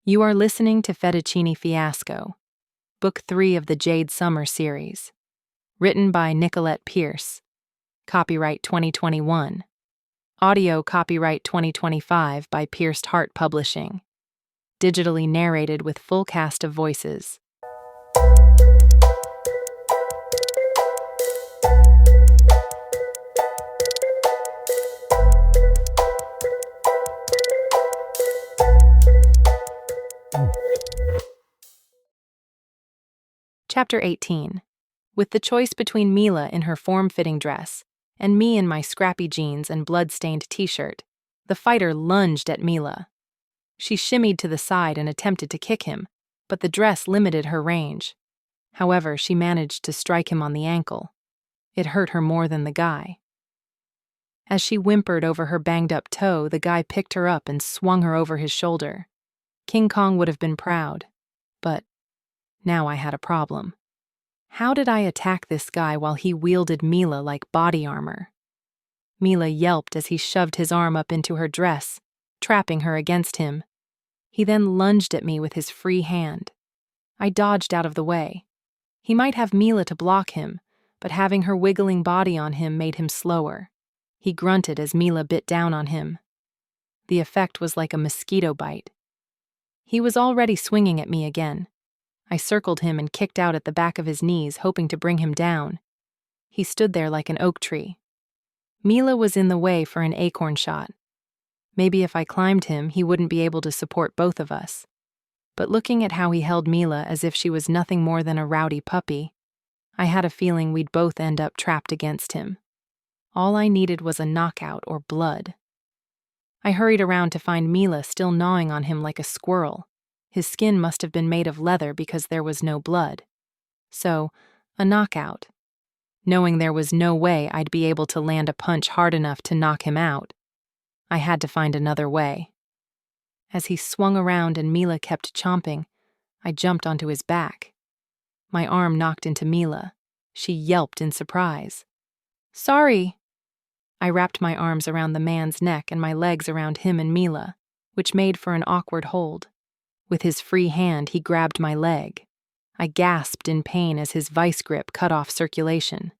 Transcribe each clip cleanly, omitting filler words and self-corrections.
You are listening to Fettuccini Fiasco, Book 3 of the Jade Sommer Series. Written by Nicolette Pierce. Copyright 2021. Audio copyright 2025 by Pierced Heart Publishing. Digitally narrated with full cast of voices. Chapter 18. With the choice between Mila in her form-fitting dress and me in my scrappy jeans and blood-stained t-shirt, the fighter lunged at Mila. She shimmied to the side and attempted to kick him, but the dress limited her range. However, she managed to strike him on the ankle. It hurt her more than the guy. As she whimpered over her banged-up toe, the guy picked her up and swung her over his shoulder. King Kong would have been proud, but now I had a problem. How did I attack this guy while he wielded Mila like body armor? Mila yelped as he shoved his arm up into her dress, trapping her against him. He then lunged at me with his free hand. I dodged out of the way. He might have Mila to block him, but having her wiggling body on him made him slower. He grunted as Mila bit down on him. The effect was like a mosquito bite. He was already swinging at me again. I circled him and kicked out at the back of his knees, hoping to bring him down. He stood there like an oak tree. Mila was in the way for an acorn shot. Maybe if I climbed him, he wouldn't be able to support both of us. But looking at how he held Mila as if she was nothing more than a rowdy puppy, I had a feeling we'd both end up trapped against him. All I needed was a knockout or blood. I hurried around to find Mila still gnawing on him like a squirrel. His skin must have been made of leather because there was no blood. So, a knockout. Knowing there was no way I'd be able to land a punch hard enough to knock him out, I had to find another way. As he swung around and Mila kept chomping, I jumped onto his back. My arm knocked into Mila. She yelped in surprise. "Sorry." I wrapped my arms around the man's neck and my legs around him and Mila, which made for an awkward hold. With his free hand, he grabbed my leg. I gasped in pain as his vice grip cut off circulation.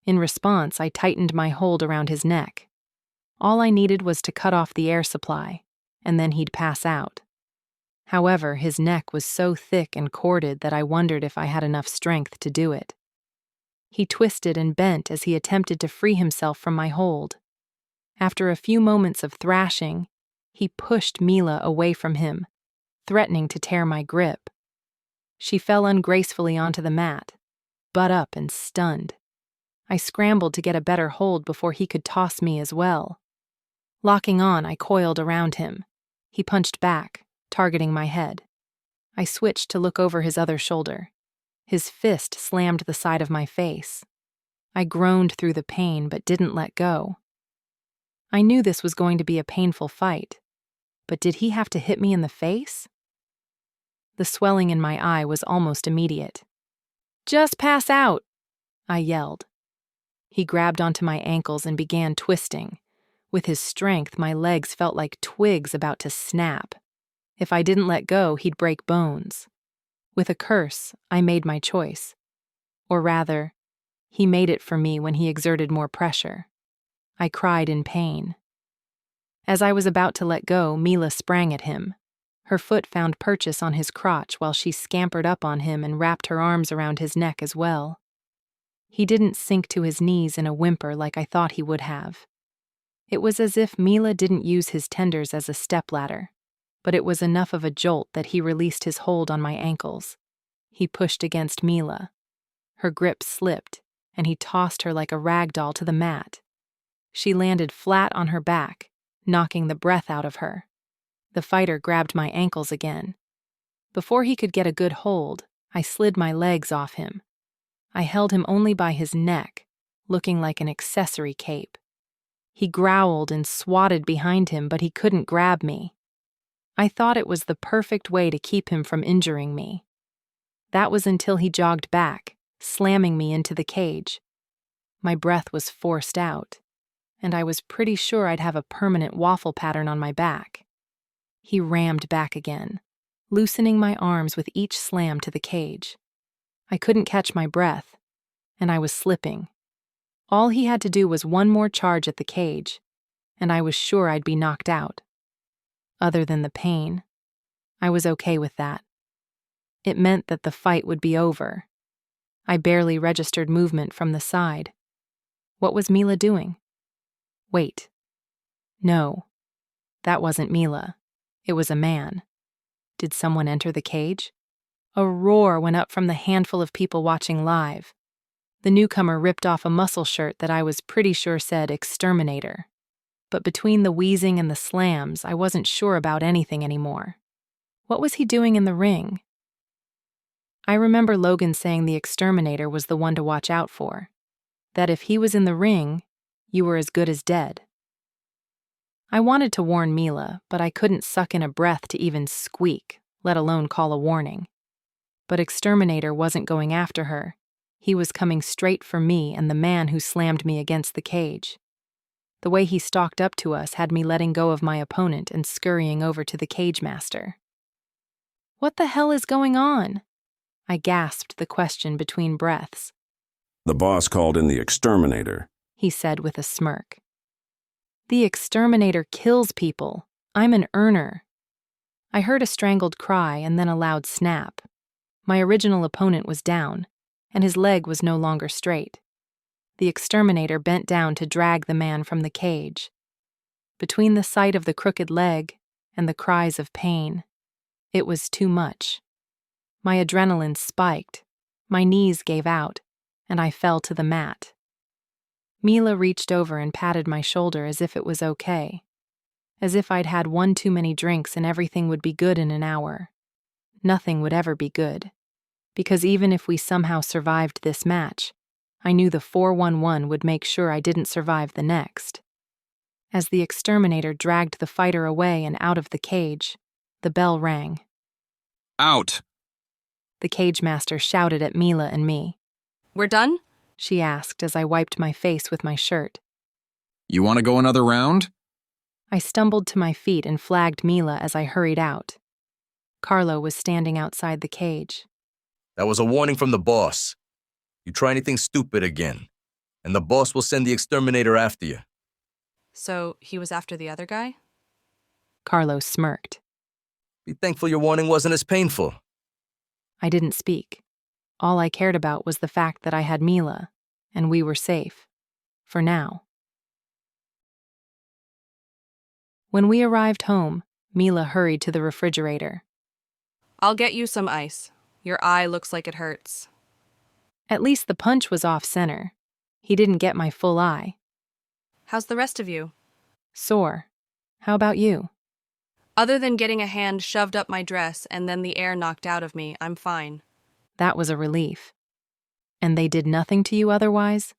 In response, I tightened my hold around his neck. All I needed was to cut off the air supply, and then he'd pass out. However, his neck was so thick and corded that I wondered if I had enough strength to do it. He twisted and bent as he attempted to free himself from my hold. After a few moments of thrashing, he pushed Mila away from him, threatening to tear my grip. She fell ungracefully onto the mat, butt up and stunned. I scrambled to get a better hold before he could toss me as well. Locking on, I coiled around him. He punched back, targeting my head. I switched to look over his other shoulder. His fist slammed the side of my face. I groaned through the pain but didn't let go. I knew this was going to be a painful fight, but did he have to hit me in the face? The swelling in my eye was almost immediate. "Just pass out," I yelled. He grabbed onto my ankles and began twisting. With his strength, my legs felt like twigs about to snap. If I didn't let go, he'd break bones. With a curse, I made my choice. Or rather, he made it for me when he exerted more pressure. I cried in pain. As I was about to let go, Mila sprang at him. Her foot found purchase on his crotch while she scampered up on him and wrapped her arms around his neck as well. He didn't sink to his knees in a whimper like I thought he would have. It was as if Mila didn't use his tenders as a stepladder, but it was enough of a jolt that he released his hold on my ankles. He pushed against Mila. Her grip slipped, and he tossed her like a rag doll to the mat. She landed flat on her back, knocking the breath out of her. The fighter grabbed my ankles again. Before he could get a good hold, I slid my legs off him. I held him only by his neck, looking like an accessory cape. He growled and swatted behind him, but he couldn't grab me. I thought it was the perfect way to keep him from injuring me. That was until he jogged back, slamming me into the cage. My breath was forced out, and I was pretty sure I'd have a permanent waffle pattern on my back. He rammed back again, loosening my arms with each slam to the cage. I couldn't catch my breath, and I was slipping. All he had to do was one more charge at the cage, and I was sure I'd be knocked out. Other than the pain, I was okay with that. It meant that the fight would be over. I barely registered movement from the side. What was Mila doing? Wait. No, that wasn't Mila. It was a man. Did someone enter the cage? A roar went up from the handful of people watching live. The newcomer ripped off a muscle shirt that I was pretty sure said "Exterminator." But between the wheezing and the slams, I wasn't sure about anything anymore. What was he doing in the ring? I remember Logan saying the Exterminator was the one to watch out for. That if he was in the ring, you were as good as dead. I wanted to warn Mila, but I couldn't suck in a breath to even squeak, let alone call a warning. But Exterminator wasn't going after her. He was coming straight for me and the man who slammed me against the cage. The way he stalked up to us had me letting go of my opponent and scurrying over to the cage master. What the hell is going on? I gasped the question between breaths. The boss called in the Exterminator, he said with a smirk. The Exterminator kills people. I'm an earner. I heard a strangled cry and then a loud snap. My original opponent was down, and his leg was no longer straight. The Exterminator bent down to drag the man from the cage. Between the sight of the crooked leg and the cries of pain, it was too much. My adrenaline spiked, my knees gave out, and I fell to the mat. Mila reached over and patted my shoulder as if it was okay, as if I'd had one too many drinks and everything would be good in an hour. Nothing would ever be good, because even if we somehow survived this match, I knew the 411 would make sure I didn't survive the next. As the Exterminator dragged the fighter away and out of the cage, the bell rang. Out! The cage master shouted at Mila and me. We're done? She asked as I wiped my face with my shirt. You want to go another round? I stumbled to my feet and flagged Mila as I hurried out. Carlo was standing outside the cage. That was a warning from the boss. You try anything stupid again, and the boss will send the Exterminator after you. So he was after the other guy? Carlo smirked. Be thankful your warning wasn't as painful. I didn't speak. All I cared about was the fact that I had Mila, and we were safe. For now. When we arrived home, Mila hurried to the refrigerator. I'll get you some ice. Your eye looks like it hurts. At least the punch was off-center. He didn't get my full eye. How's the rest of you? Sore. How about you? Other than getting a hand shoved up my dress and then the air knocked out of me, I'm fine. That was a relief. And they did nothing to you otherwise?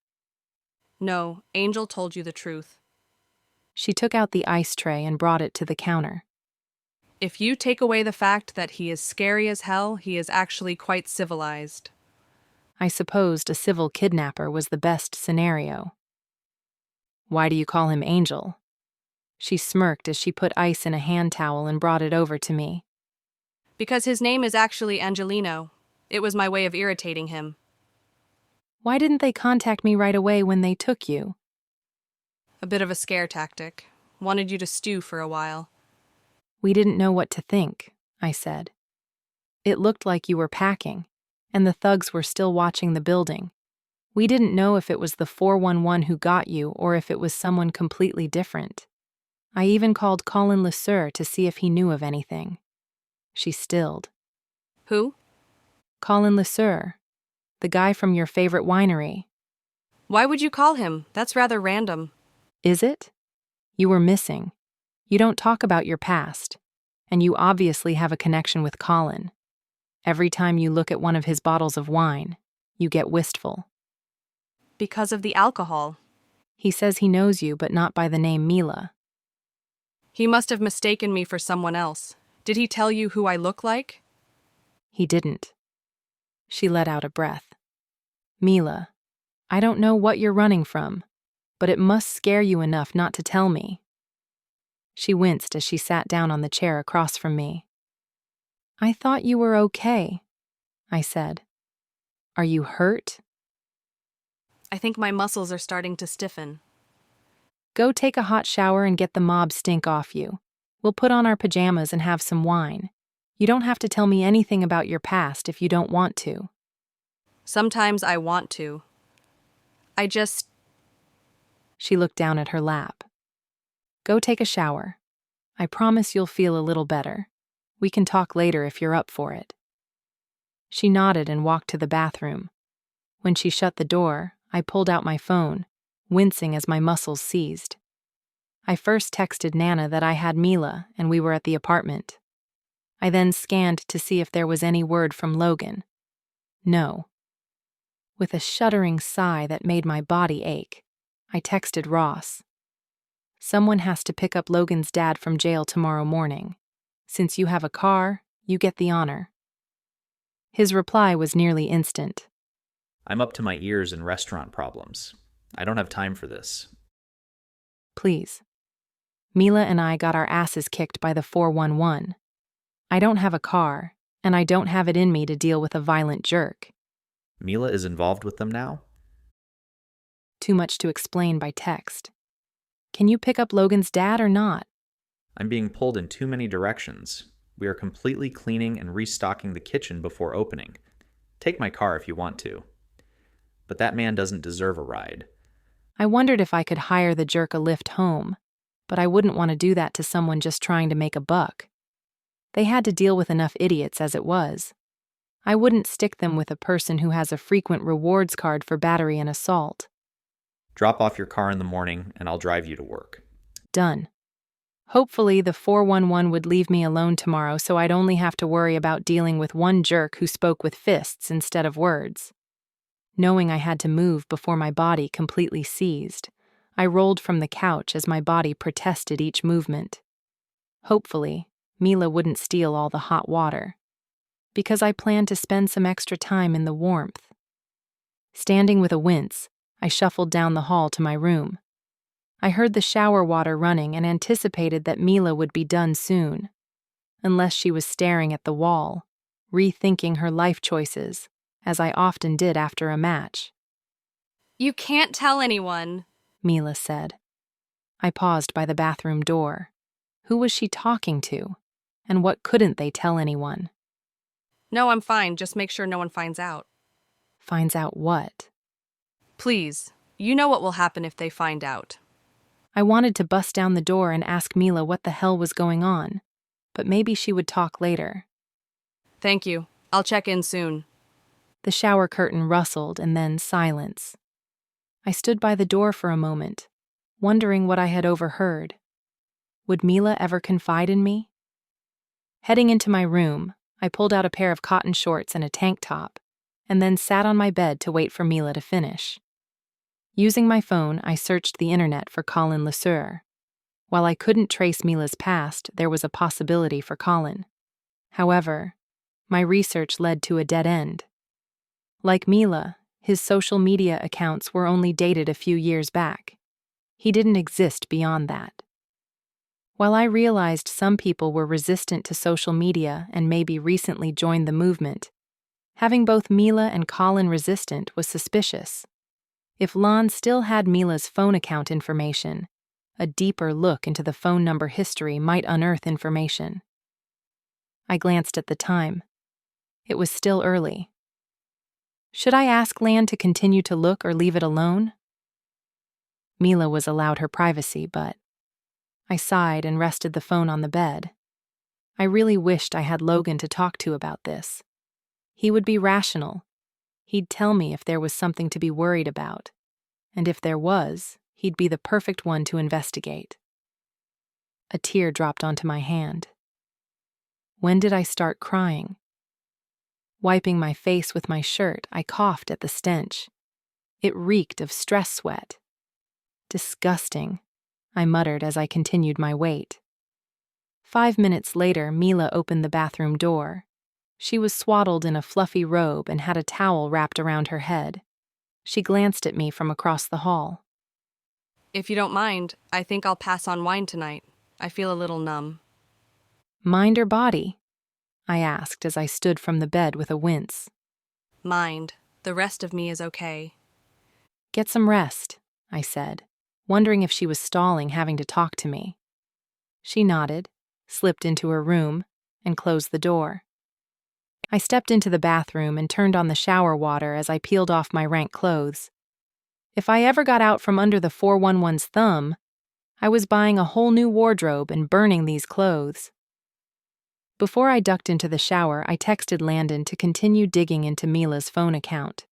No, Angel told you the truth. She took out the ice tray and brought it to the counter. If you take away the fact that he is scary as hell, he is actually quite civilized. I supposed a civil kidnapper was the best scenario. Why do you call him Angel? She smirked as she put ice in a hand towel and brought it over to me. Because his name is actually Angelino. It was my way of irritating him. Why didn't they contact me right away when they took you? A bit of a scare tactic. Wanted you to stew for a while. We didn't know what to think, I said. It looked like you were packing, and the thugs were still watching the building. We didn't know if it was the 411 who got you or if it was someone completely different. I even called Colin LeSueur to see if he knew of anything. She stilled. Who? Colin LeSueur, the guy from your favorite winery. Why would you call him? That's rather random. Is it? You were missing. You don't talk about your past, and you obviously have a connection with Colin. Every time you look at one of his bottles of wine, you get wistful. Because of the alcohol. He says he knows you, but not by the name Mila. He must have mistaken me for someone else. Did he tell you who I look like? He didn't. She let out a breath. Mila, I don't know what you're running from, but it must scare you enough not to tell me. She winced as she sat down on the chair across from me. I thought you were okay, I said. Are you hurt? I think my muscles are starting to stiffen. Go take a hot shower and get the mob stink off you. We'll put on our pajamas and have some wine. You don't have to tell me anything about your past if you don't want to. Sometimes I want to. She looked down at her lap. Go take a shower. I promise you'll feel a little better. We can talk later if you're up for it. She nodded and walked to the bathroom. When she shut the door, I pulled out my phone, wincing as my muscles seized. I first texted Nana that I had Mila and we were at the apartment. I then scanned to see if there was any word from Logan. No. With a shuddering sigh that made my body ache, I texted Ross. Someone has to pick up Logan's dad from jail tomorrow morning. Since you have a car, you get the honor. His reply was nearly instant. I'm up to my ears in restaurant problems. I don't have time for this. Please. Mila and I got our asses kicked by the 411. I don't have a car, and I don't have it in me to deal with a violent jerk. Mila is involved with them now? Too much to explain by text. Can you pick up Logan's dad or not? I'm being pulled in too many directions. We are completely cleaning and restocking the kitchen before opening. Take my car if you want to. But that man doesn't deserve a ride. I wondered if I could hire the jerk a lift home, but I wouldn't want to do that to someone just trying to make a buck. They had to deal with enough idiots as it was. I wouldn't stick them with a person who has a frequent rewards card for battery and assault. Drop off your car in the morning and I'll drive you to work. Done. Hopefully the 411 would leave me alone tomorrow so I'd only have to worry about dealing with one jerk who spoke with fists instead of words. Knowing I had to move before my body completely seized, I rolled from the couch as my body protested each movement. Hopefully, Mila wouldn't steal all the hot water, because I planned to spend some extra time in the warmth. Standing with a wince, I shuffled down the hall to my room. I heard the shower water running and anticipated that Mila would be done soon, unless she was staring at the wall, rethinking her life choices, as I often did after a match. You can't tell anyone, Mila said. I paused by the bathroom door. Who was she talking to? And what couldn't they tell anyone? No, I'm fine. Just make sure no one finds out. Finds out what? Please, you know what will happen if they find out. I wanted to bust down the door and ask Mila what the hell was going on, but maybe she would talk later. Thank you. I'll check in soon. The shower curtain rustled and then silence. I stood by the door for a moment, wondering what I had overheard. Would Mila ever confide in me? Heading into my room, I pulled out a pair of cotton shorts and a tank top, and then sat on my bed to wait for Mila to finish. Using my phone, I searched the internet for Colin Lesueur. While I couldn't trace Mila's past, there was a possibility for Colin. However, my research led to a dead end. Like Mila, his social media accounts were only dated a few years back. He didn't exist beyond that. While I realized some people were resistant to social media and maybe recently joined the movement, having both Mila and Colin resistant was suspicious. If Lon still had Mila's phone account information, a deeper look into the phone number history might unearth information. I glanced at the time. It was still early. Should I ask Lan to continue to look or leave it alone? Mila was allowed her privacy, but I sighed and rested the phone on the bed. I really wished I had Logan to talk to about this. He would be rational. He'd tell me if there was something to be worried about, and if there was, he'd be the perfect one to investigate. A tear dropped onto my hand. When did I start crying? Wiping my face with my shirt, I coughed at the stench. It reeked of stress sweat. Disgusting, I muttered as I continued my wait. 5 minutes later, Mila opened the bathroom door. She was swaddled in a fluffy robe and had a towel wrapped around her head. She glanced at me from across the hall. If you don't mind, I think I'll pass on wine tonight. I feel a little numb. Mind or body? I asked as I stood from the bed with a wince. Mind, the rest of me is okay. Get some rest, I said, wondering if she was stalling having to talk to me. She nodded, slipped into her room, and closed the door. I stepped into the bathroom and turned on the shower water as I peeled off my rank clothes. If I ever got out from under the 411's thumb, I was buying a whole new wardrobe and burning these clothes. Before I ducked into the shower, I texted Landon to continue digging into Mila's phone account.